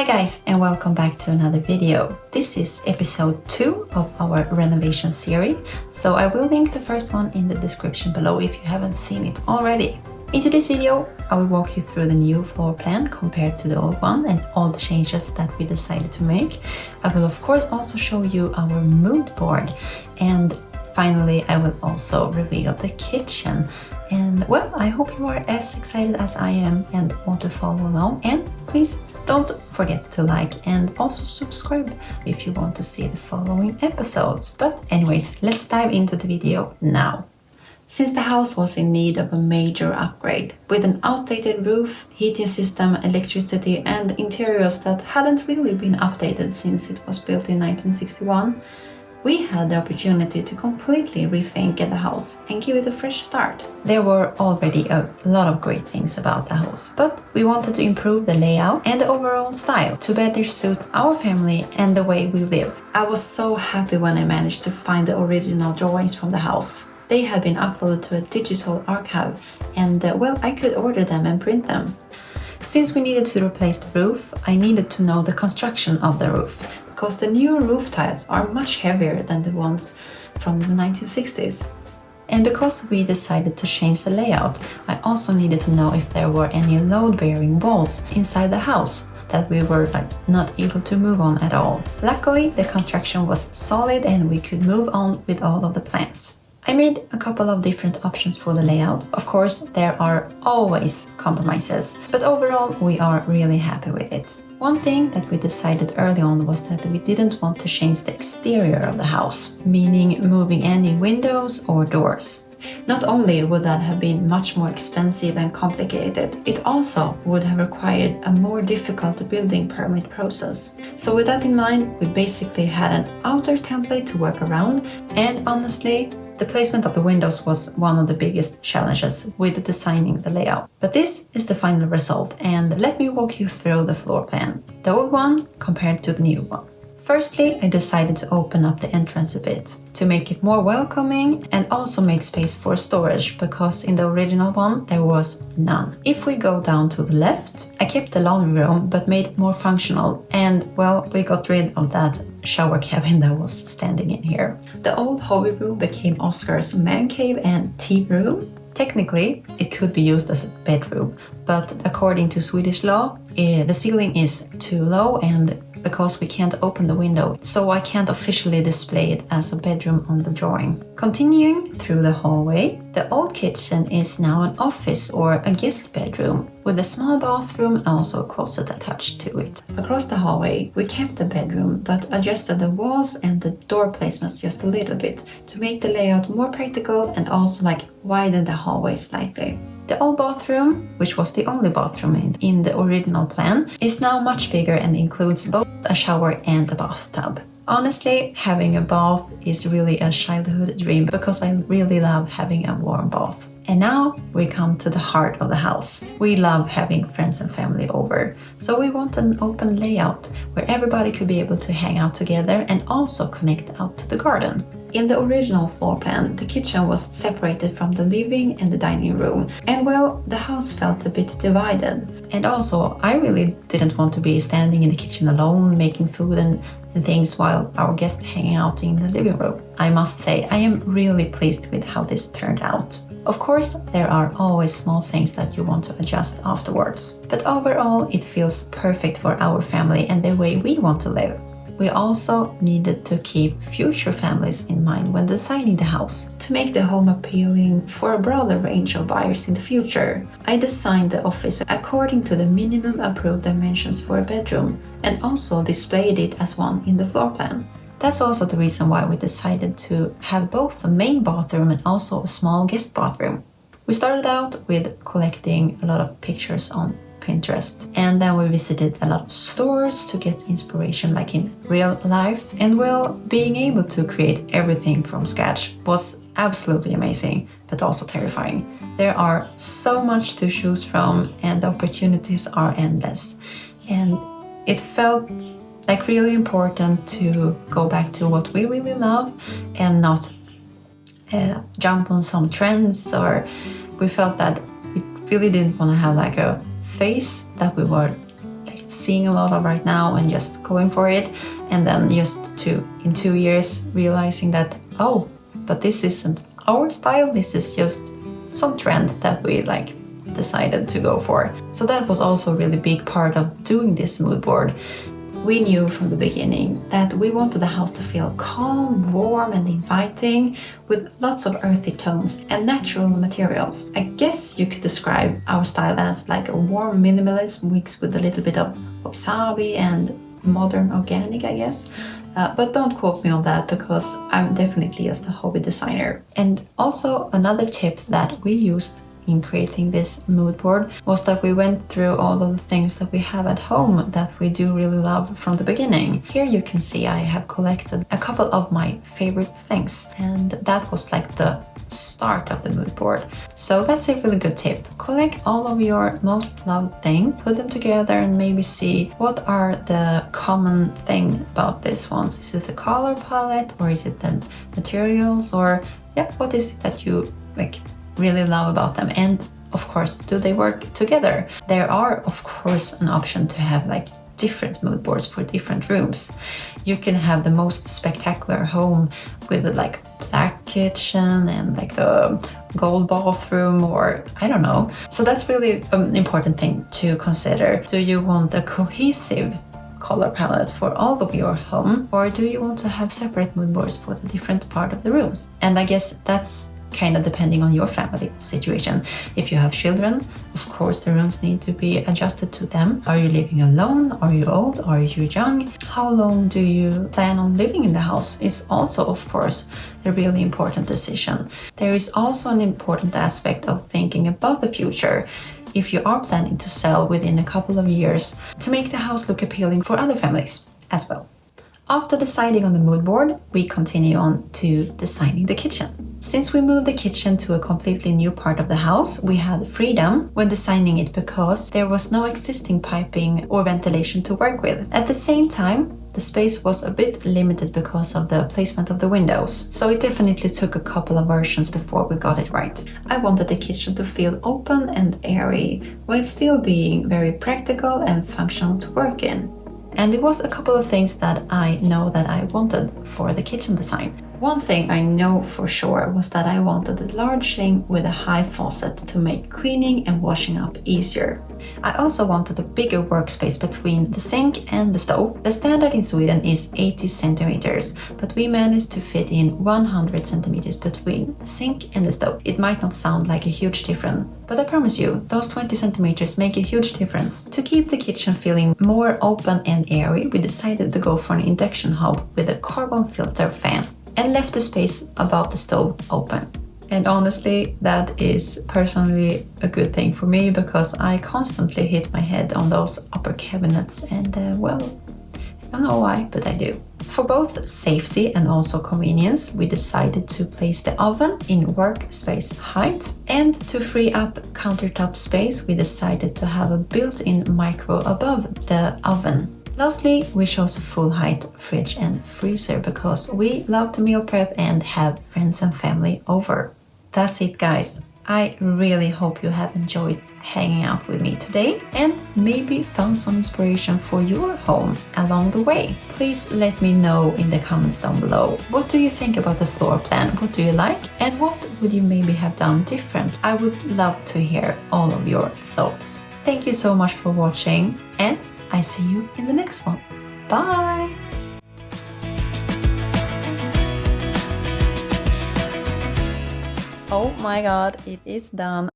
Hi guys, and welcome back to another video. This is episode 2 of our renovation series, so I will link the first one in the description below if you haven't seen it already. In today's video, I will walk you through the new floor plan compared to the old one and all the changes that we decided to make. I will of course also show you our mood board, and finally I will also reveal the kitchen. And well, I hope you are as excited as I am and want to follow along, and please don't forget to like and also subscribe if you want to see the following episodes. But anyways, let's dive into the video now. Since the house was in need of a major upgrade, with an outdated roof, heating system, electricity and interiors that hadn't really been updated since it was built in 1961, we had the opportunity to completely rethink the house and give it a fresh start. There were already a lot of great things about the house, but we wanted to improve the layout and the overall style to better suit our family and the way we live. I was so happy when I managed to find the original drawings from the house. They had been uploaded to a digital archive and well, I could order them and print them. Since we needed to replace the roof, I needed to know the construction of the roof, because the new roof tiles are much heavier than the ones from the 1960s. And because we decided to change the layout, I also needed to know if there were any load-bearing walls inside the house that we were not able to move on at all. Luckily, the construction was solid and we could move on with all of the plans. I made a couple of different options for the layout. Of course, there are always compromises, but overall we are really happy with it. One thing that we decided early on was that we didn't want to change the exterior of the house, meaning moving any windows or doors. Not only would that have been much more expensive and complicated, it also would have required a more difficult building permit process. So with that in mind, we basically had an outer template to work around, and honestly, the placement of the windows was one of the biggest challenges with designing the layout. But this is the final result, and let me walk you through the floor plan, the old one compared to the new one. Firstly, I decided to open up the entrance a bit to make it more welcoming and also make space for storage, because in the original one there was none. If we go down to the left, I kept the laundry room but made it more functional, and well, we got rid of that shower cabin that was standing in here. The old hobby room became Oscar's man cave and tea room. Technically, it could be used as a bedroom, but according to Swedish law, the ceiling is too low, and because we can't open the window, so I can't officially display it as a bedroom on the drawing. Continuing through the hallway, the old kitchen is now an office or a guest bedroom, with a small bathroom and also a closet attached to it. Across the hallway, we kept the bedroom but adjusted the walls and the door placements just a little bit to make the layout more practical and also widen the hallway slightly. The old bathroom, which was the only bathroom in the original plan, is now much bigger and includes both a shower and a bathtub. Honestly, having a bath is really a childhood dream because I really love having a warm bath. And now we come to the heart of the house. We love having friends and family over, so we want an open layout where everybody could be able to hang out together and also connect out to the garden. In the original floor plan, the kitchen was separated from the living and the dining room, and well, the house felt a bit divided. And also, I really didn't want to be standing in the kitchen alone, making food and things while our guests hang out in the living room. I must say, I am really pleased with how this turned out. Of course, there are always small things that you want to adjust afterwards, but overall, it feels perfect for our family and the way we want to live. We also needed to keep future families in mind when designing the house, to make the home appealing for a broader range of buyers in the future. I designed the office according to the minimum approved dimensions for a bedroom and also displayed it as one in the floor plan. That's also the reason why we decided to have both a main bathroom and also a small guest bathroom. We started out with collecting a lot of pictures on Pinterest, and then we visited a lot of stores to get inspiration like in real life, and well, being able to create everything from scratch was absolutely amazing but also terrifying. There are so much to choose from and the opportunities are endless, and it felt really important to go back to what we really love and not jump on some trends, or we felt that we really didn't want to have a face that we were seeing a lot of right now and just going for it, and then just in 2 years realizing that, oh, but this isn't our style, this is just some trend that we like decided to go for. So that was also a really big part of doing this mood board. We knew from the beginning that we wanted the house to feel calm, warm and inviting, with lots of earthy tones and natural materials. I guess you could describe our style as like a warm minimalism mixed with a little bit of wasabi and modern organic, I guess. But don't quote me on that, because I'm definitely just a hobby designer. And also another tip that we used in creating this mood board was that we went through all of the things that we have at home that we do really love from the beginning. Here you can see I have collected a couple of my favorite things, and that was like the start of the mood board. So that's a really good tip. Collect all of your most loved things, put them together and maybe see what are the common thing about these ones. Is it the color palette, or is it the materials, or what is it that you like really love about them? And of course, do they work together? There are of course an option to have like different mood boards for different rooms. You can have the most spectacular home with the like black kitchen and like the gold bathroom, or I don't know. So that's really an important thing to consider. Do you want a cohesive color palette for all of your home, or do you want to have separate mood boards for the different part of the rooms? And I guess that's kind of depending on your family situation. If you have children, of course the rooms need to be adjusted to them. Are you living alone? Are you old? Are you young? How long do you plan on living in the house is also of course a really important decision. There is also an important aspect of thinking about the future. If you are planning to sell within a couple of years, to make the house look appealing for other families as well. After deciding on the mood board, we continue on to designing the kitchen. Since we moved the kitchen to a completely new part of the house, we had freedom when designing it because there was no existing piping or ventilation to work with. At the same time, the space was a bit limited because of the placement of the windows, so it definitely took a couple of versions before we got it right. I wanted the kitchen to feel open and airy, while still being very practical and functional to work in. And there was a couple of things that I know that I wanted for the kitchen design. One thing I know for sure was that I wanted a large sink with a high faucet to make cleaning and washing up easier. I also wanted a bigger workspace between the sink and the stove. The standard in Sweden is 80 centimeters, but we managed to fit in 100 centimeters between the sink and the stove. It might not sound like a huge difference, but I promise you, those 20 centimeters make a huge difference. To keep the kitchen feeling more open and airy, we decided to go for an induction hob with a carbon filter fan, and left the space above the stove open. And honestly, that is personally a good thing for me, because I constantly hit my head on those upper cabinets, and well, I don't know why, but I do. For both safety and also convenience, we decided to place the oven in workspace height, and to free up countertop space, we decided to have a built-in micro above the oven. Lastly, we chose a full-height fridge and freezer because we love to meal prep and have friends and family over. That's it, guys. I really hope you have enjoyed hanging out with me today and maybe found some inspiration for your home along the way. Please let me know in the comments down below. What do you think about the floor plan? What do you like? And what would you maybe have done different? I would love to hear all of your thoughts. Thank you so much for watching, and I see you in the next one. Bye! Oh my god, it is done.